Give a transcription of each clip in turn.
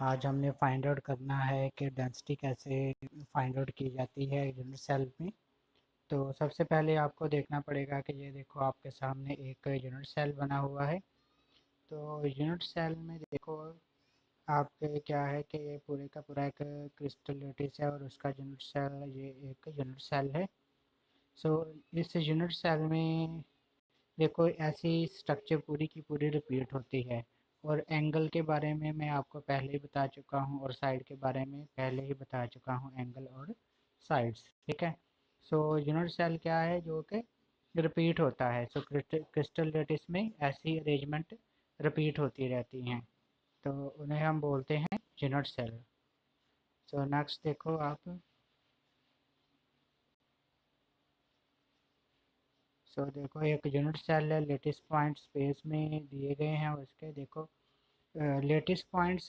आज हमने find out करना है कि डेंसिटी कैसे फाइंड आउट की जाती है यूनिट सेल में। तो सबसे पहले आपको देखना पड़ेगा कि ये देखो आपके सामने एक यूनिट सेल बना हुआ है। तो यूनिट सेल में देखो आपके क्या है कि ये पूरे का पूरा एक क्रिस्टल लैटिस है और उसका यूनिट सेल ये एक यूनिट सेल है। सो इस यूनिट सेल में देखो ऐसी स्ट्रक्चर पूरी की पूरी रिपीट होती है। और एंगल के बारे में मैं आपको पहले ही बता चुका हूँ और साइड के बारे में पहले ही बता चुका हूँ, एंगल और साइड्स। ठीक है। सो यूनिट सेल क्या है जो कि रिपीट होता है। सो क्रिस्टल लैटिस में ऐसी अरेंजमेंट रिपीट होती रहती हैं, तो उन्हें हम बोलते हैं यूनिट सेल। सो नेक्स्ट देखो आप। सो देखो एक यूनिट सेल है, लेटिस पॉइंट स्पेस में दिए गए हैं उसके। देखो लेटिस पॉइंट्स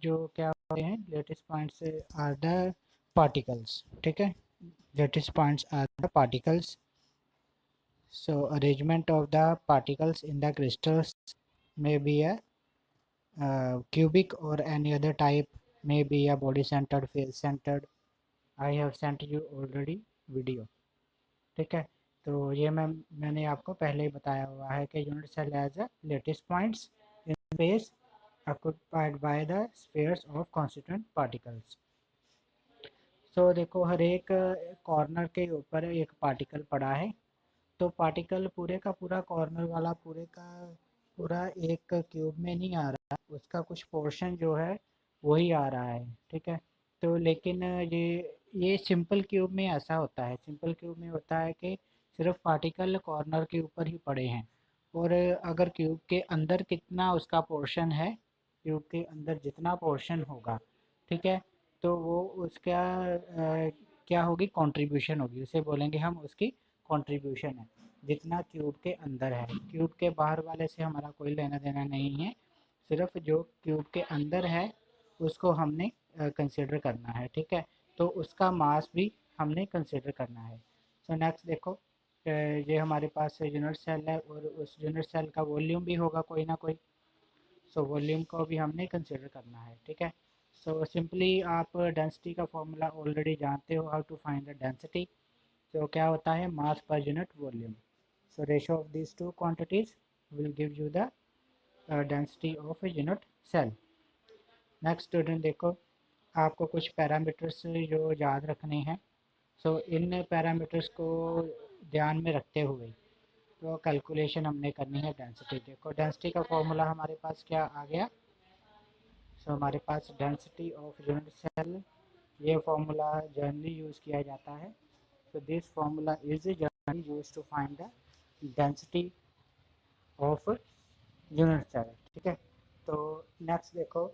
जो क्या होते हैं, lattice points are the particles. ठीक है, lattice points are the particles. So arrangement of the particles in the crystals may be a cubic or any other type, may be a body centered, face centered. I have sent you already video। ठीक है। तो ये मैंने आपको पहले ही बताया हुआ है कि unit cell as a lattice points in space occupied by the spheres of constituent particles। सो देखो हर एक कॉर्नर के ऊपर एक पार्टिकल पड़ा है। तो पार्टिकल पूरे का पूरा कॉर्नर वाला पूरे का पूरा एक क्यूब में नहीं आ रहा, उसका कुछ पोर्शन जो है वही आ रहा है। ठीक है। तो लेकिन ये सिंपल क्यूब में ऐसा होता है, सिंपल क्यूब में होता है कि सिर्फ पार्टिकल कॉर्नर के ऊपर ही पड़े हैं। और अगर क्यूब के अंदर कितना उसका पोर्शन है, क्यूब के अंदर जितना पोर्शन होगा, ठीक है, तो वो उसका क्या होगी, कंट्रीब्यूशन होगी, उसे बोलेंगे हम उसकी कंट्रीब्यूशन है, जितना क्यूब के अंदर है। क्यूब के बाहर वाले से हमारा कोई लेना देना नहीं है, सिर्फ जो क्यूब के अंदर है उसको हमने कंसिडर करना है। ठीक है। तो उसका मास भी हमने कंसिडर करना है। सो नेक्स्ट देखो ये हमारे पास यूनिट सेल है और उस यूनिट सेल का वॉल्यूम भी होगा कोई ना कोई। सो वॉल्यूम को भी हमने कंसिडर करना है। ठीक है। सो सिंपली आप डेंसिटी का फॉर्मूला ऑलरेडी जानते हो, how to find the density. तो क्या होता है, mass per unit volume. So ratio of these two quantities will give you the density of a unit cell। Next student देखो आपको कुछ पैरामीटर्स जो याद रखने हैं। सो इन पैरामीटर्स को ध्यान में रखते हुए तो कैलकुलेशन हमने करनी है डेंसिटी। देखो डेंसिटी का फॉर्मूला हमारे पास क्या आ गया। सो हमारे पास डेंसिटी ऑफ यूनिट सेल, ये फॉर्मूला जनरली यूज़ किया जाता है। So this formula is generally use to find the density of unit cell. ठीक है। तो नेक्स्ट देखो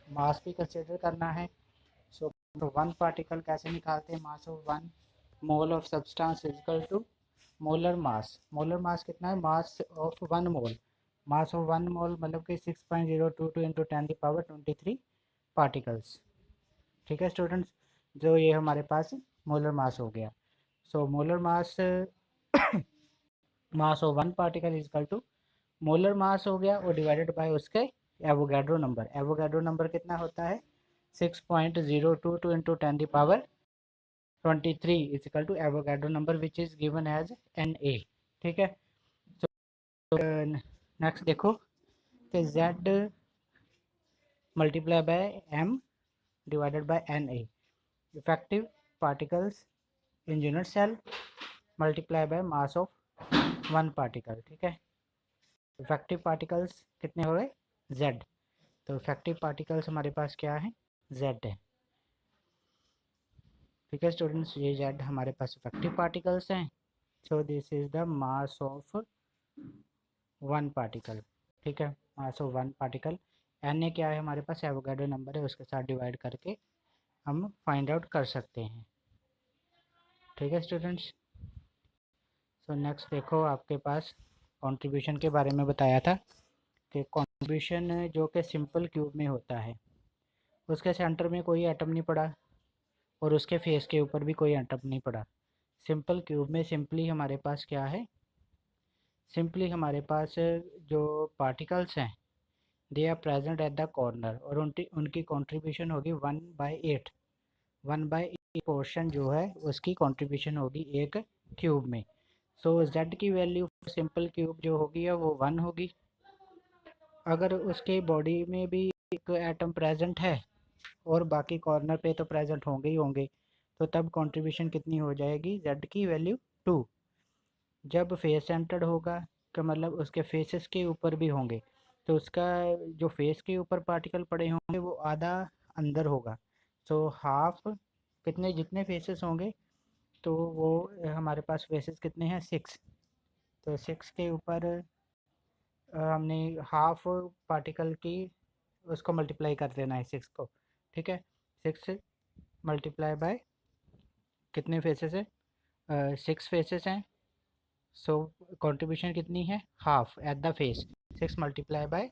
मास भी कंसिडर करना है। सो वन पार्टिकल कैसे निकालते हैं, mass of one mole of substance equal to molar mass. Molar mass कितना है, mass of one mole, mass of one mole मतलब कि 6.022 इंटू 10⁻23 पार्टिकल्स। ठीक है स्टूडेंट्स, जो ये हमारे पास मोलर मास हो गया। So molar mass mass of one particle is equal to molar mass हो गया और डिवाइडेड बाय उसके एवोगाड्रो नंबर। एवोगाड्रो नंबर कितना होता है, 6.022 into 10⁻23 is equal to Avogadro number which is given as Na। ठीक है। तो नेक्स्ट देखो कि Z multiply by M divided by Na, effective particles in unit cell multiply by mass of one particle. ठीक है। इफेक्टिव पार्टिकल्स कितने हो गए, Z। तो इफेक्टिव पार्टिकल्स हमारे पास क्या है, Z है। ठीक है स्टूडेंट्स, ये Z हमारे पास इफेक्टिव पार्टिकल्स हैं। So this is the mass of one particle. ठीक है, mass of one particle. Na क्या है हमारे पास, एवोगाड्रो नंबर है, उसके साथ डिवाइड करके हम फाइंड आउट कर सकते हैं। ठीक है स्टूडेंट्स। सो नेक्स्ट देखो आपके पास कंट्रीब्यूशन के बारे में बताया था कि कंट्रीब्यूशन जो कि सिंपल क्यूब में होता है, उसके सेंटर में कोई एटम नहीं पड़ा और उसके फेस के ऊपर भी कोई एटम नहीं पड़ा। सिंपल क्यूब में सिंपली हमारे पास क्या है, सिंपली हमारे पास जो पार्टिकल्स हैं they are present at the corner, और उनकी कंट्रीब्यूशन होगी 1/8। 1/8 पोर्शन जो है उसकी कंट्रीब्यूशन होगी एक क्यूब में। सो z की वैल्यू सिंपल क्यूब जो होगी है वो 1 होगी। अगर उसके बॉडी में भी एक एटम प्रेजेंट है और बाकी कॉर्नर पे तो प्रेजेंट होंगे ही होंगे, तो तब कंट्रीब्यूशन कितनी हो जाएगी, z की वैल्यू 2। जब फेस सेंटर्ड होगा का मतलब उसके फेसेस के ऊपर भी होंगे, तो उसका जो फेस के ऊपर पार्टिकल पड़े होंगे वो आधा अंदर होगा। सो हाफ, कितने जितने फेसेस होंगे तो वो हमारे पास फेसेस कितने हैं, 6। तो 6 के ऊपर हमने हाफ पार्टिकल की उसको मल्टीप्लाई कर देना है 6 को, ठीक है। 6 मल्टीप्लाई बाय कितने फेसेस है, 6 फेसेस हैं। सो कंट्रीब्यूशन कितनी है, half at the face. 6 multiply by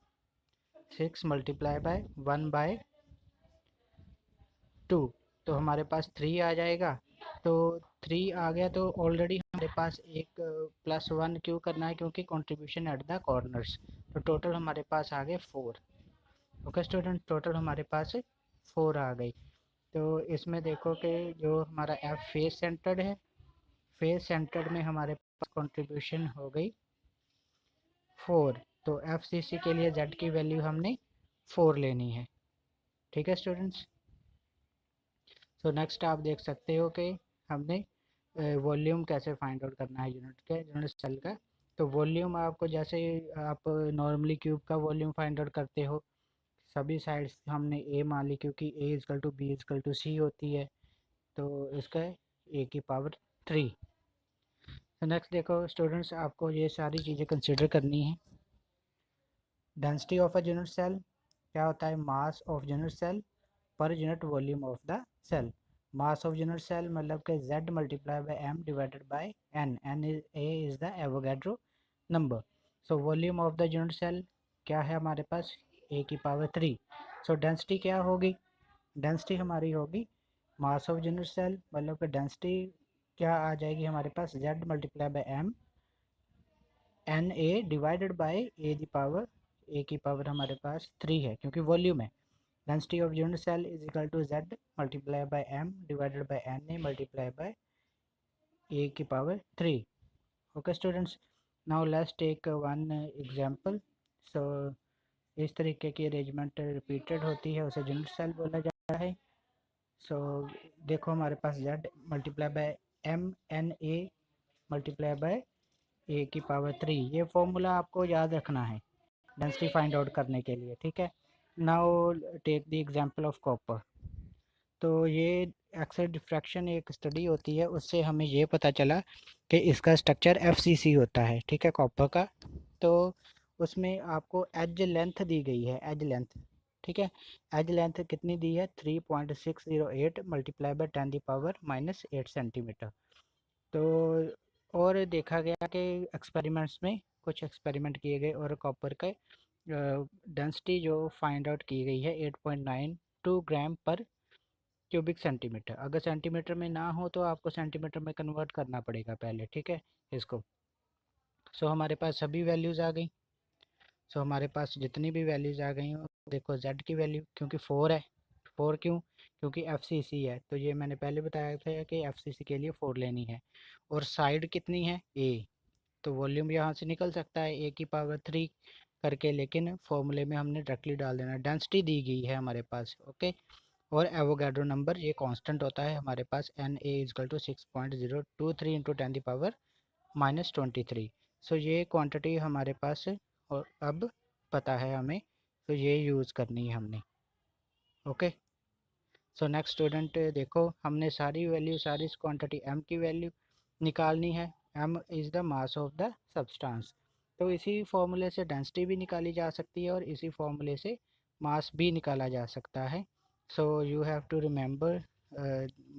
1/2, तो हमारे पास 3 आ जाएगा। तो 3 आ गया तो ऑलरेडी हमारे पास एक +1 क्यों करना है, क्योंकि कंट्रीब्यूशन एट द कॉर्नर्स। तो टोटल हमारे पास आ गए 4। ओके स्टूडेंट, टोटल हमारे पास 4 आ गई। तो इसमें देखो कि जो हमारा एफ फेस सेंटर्ड है, फेस सेंटर्ड में हमारे पास कंट्रीब्यूशन हो गई 4। तो एफ सी सी के लिए जेड की वैल्यू हमने 4 लेनी है, ठीक है स्टूडेंट्स। सो नेक्स्ट आप देख सकते हो कि हमने वॉल्यूम कैसे फाइंड आउट करना है यूनिट सेल का। तो वॉल्यूम आपको जैसे आप नॉर्मली क्यूब का वॉल्यूम फाइंड आउट करते हो, सभी साइड्स हमने ए मान ली क्योंकि a equal to b equal to c होती है, तो इसका ए की पावर 3। तो नेक्स्ट देखो स्टूडेंट्स, आपको ये सारी चीज़ें कंसिडर करनी है। Density of a unit cell क्या होता है, mass of unit cell per unit volume of the cell. Mass of unit cell मतलब कि z multiply by m divided by n, is the Avogadro number. So volume of the unit cell क्या है हमारे पास, a की power 3। So density क्या होगी, density हमारी होगी मास ऑफ यूनिट सेल मतलब कि डेंसिटी क्या आ जाएगी हमारे पास, z multiply by m N A divided by a की पावर हमारे पास 3 है क्योंकि वॉल्यूम है। Density of unit cell is equal to z multiply by m divided by N A multiply by a की power 3। Okay students, now let's take one example. So इस तरीके की अरेंजमेंट रिपीटेड होती है उसे यूनिट सेल बोला जाता है। सो देखो हमारे पास z multiply by m N A multiply by a की पावर 3, ये फॉर्मूला आपको याद रखना है डेंसिटी फाइंड आउट करने के लिए, ठीक है। Now take the example of copper. तो ये एक्स-रे डिफ्रैक्शन एक स्टडी होती है, उससे हमें ये पता चला कि इसका स्ट्रक्चर एफसीसी होता है, ठीक है, कॉपर का। तो उसमें आपको एज लेंथ दी गई है, एज लेंथ, ठीक है। एज लेंथ कितनी दी है, 3.608 मल्टीप्लाई बाय 10⁻⁻8 सेंटीमीटर। तो और देखा गया कि एक्सपेरिमेंट्स में कुछ एक्सपेरिमेंट किए गए और कॉपर के डेंसिटी जो फाइंड आउट की गई है 8.92 ग्राम पर क्यूबिक सेंटीमीटर। अगर सेंटीमीटर में ना हो तो आपको सेंटीमीटर में कन्वर्ट करना पड़ेगा पहले, ठीक है इसको। सो हमारे पास सभी वैल्यूज़ आ गई। सो हमारे पास जितनी भी वैल्यूज़ आ गई हो, देखो z की वैल्यू क्योंकि 4 है, 4 क्यों, क्योंकि एफसीसी है, तो ये मैंने पहले बताया था कि एफसीसी के लिए 4 लेनी है। और साइड कितनी है, a, तो वॉल्यूम यहाँ से निकल सकता है a की पावर 3 करके, लेकिन फॉर्मूले में हमने डायरेक्टली डाल देना। डेंसिटी दी गई है हमारे पास, ओके। और एवोगैड्रो नंबर ये कांस्टेंट होता है हमारे पास, N A equal to 6.023 into 10⁻⁻23। So ये क्वांटिटी हमारे पास और अब पता है हमें, तो ये यूज़ करनी है हमने, ओके। सो नेक्स्ट स्टूडेंट देखो, हमने सारी वैल्यू, सारी क्वांटिटी m की वैल्यू निकालनी है। m is the mass of the substance. तो इसी फॉर्मूले से डेंसिटी भी निकाली जा सकती है और इसी फॉर्मूले से मास भी निकाला जा सकता है। So you have to remember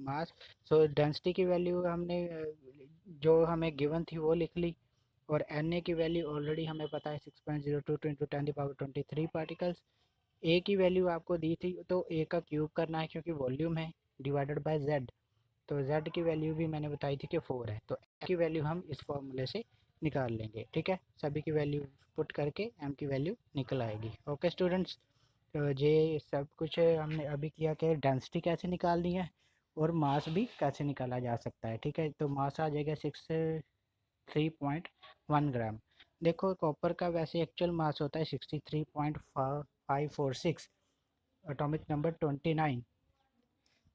mass. So density की वैल्यू हमने जो हमें गिवन थी वो लिख ली, और Na की वैल्यू ऑलरेडी हमें पता है 6.02 इंटू 10⁻23 पार्टिकल्स। ए की वैल्यू आपको दी थी तो ए का क्यूब करना है क्योंकि वॉल्यूम है, डिवाइडेड बाय जेड। तो जेड की वैल्यू भी मैंने बताई थी कि 4 है, तो ए की वैल्यू हम इस फॉर्मूले से निकाल लेंगे। ठीक है, सभी की वैल्यू पुट करके m की वैल्यू निकल आएगी। ओके स्टूडेंट्स, तो ये सब कुछ हमने अभी किया कि डेंसिटी कैसे निकालनी है और मास भी कैसे निकाला जा सकता है। ठीक है, तो मास आ जाएगा 63.1 ग्राम। देखो कॉपर का वैसे एक्चुअल मास होता है 63.546, एटॉमिक नंबर 29।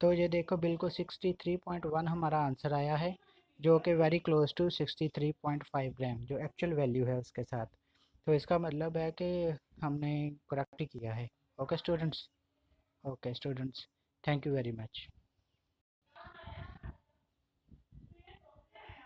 तो ये देखो बिल्कुल 63.1 हमारा आंसर आया है, जो कि वेरी क्लोज टू 63.5 ग्राम जो एक्चुअल वैल्यू है उसके साथ। तो इसका मतलब है कि हमने करेक्ट ही किया है। Okay students, okay students, thank you very much.